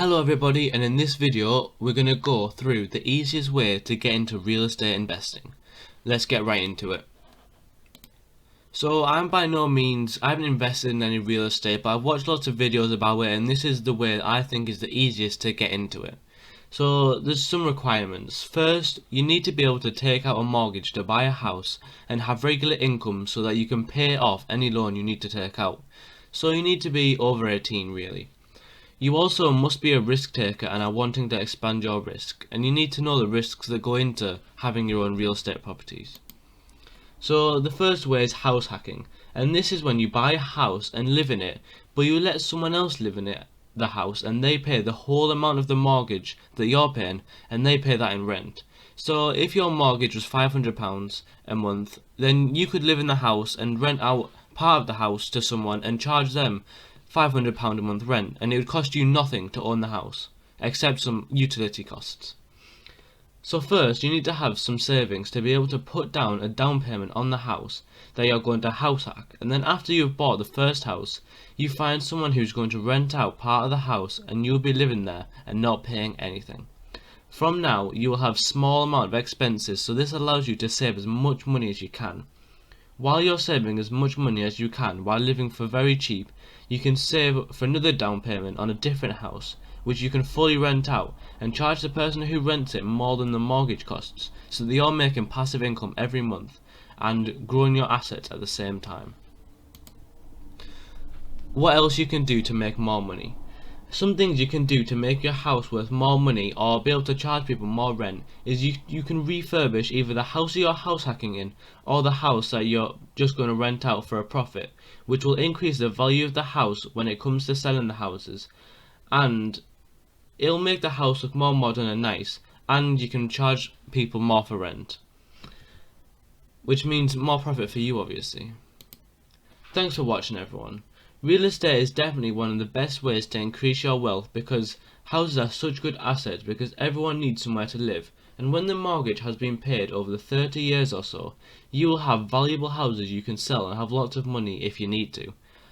Hello everybody, and in this video we're going to go through the easiest way to get into real estate investing. Let's get right into it. So I haven't invested in any real estate, but I've watched lots of videos about it, and this is the way I think is the easiest to get into it. So there's some requirements. First, you need to be able to take out a mortgage to buy a house and have regular income so that you can pay off any loan you need to take out. So you need to be over 18 really. You also must be a risk taker and are wanting to expand your risk, and you need to know the risks that go into having your own real estate properties. So the first way is house hacking, and this is when you buy a house and live in it, but you let someone else live in the house, and they pay the whole amount of the mortgage that you're paying, and they pay that in rent. So if your mortgage was £500 a month, then you could live in the house and rent out part of the house to someone and charge them £500 a month rent, and it would cost you nothing to own the house, except some utility costs. So first, you need to have some savings to be able to put down a down payment on the house that you're going to house hack, and then after you've bought the first house, you find someone who's going to rent out part of the house, and you'll be living there and not paying anything. From now, you will have small amount of expenses, so this allows you to save as much money as you can. While you're saving as much money as you can while living for very cheap, you can save for another down payment on a different house, which you can fully rent out and charge the person who rents it more than the mortgage costs, so that you're making passive income every month and growing your assets at the same time. What else you can do to make more money? Some things you can do to make your house worth more money or be able to charge people more rent is you can refurbish either the house you're house hacking in or the house that you're just going to rent out for a profit, which will increase the value of the house when it comes to selling the houses, and it'll make the house look more modern and nice, and you can charge people more for rent, which means more profit for you obviously. Thanks for watching everyone. Real estate is definitely one of the best ways to increase your wealth because houses are such good assets because everyone needs somewhere to live, and when the mortgage has been paid over the 30 years or so, you will have valuable houses you can sell and have lots of money if you need to.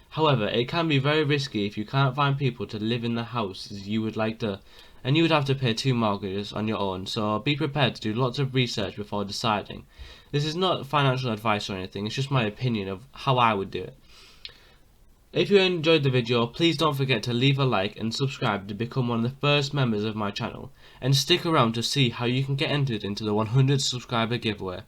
However, it can be very risky if you can't find people to live in the houses you would like to, and you would have to pay 2 mortgages on your own, so be prepared to do lots of research before deciding. This is not financial advice or anything, it's just my opinion of how I would do it. If you enjoyed the video, please don't forget to leave a like and subscribe to become one of the first members of my channel, and stick around to see how you can get entered into the 100 subscriber giveaway.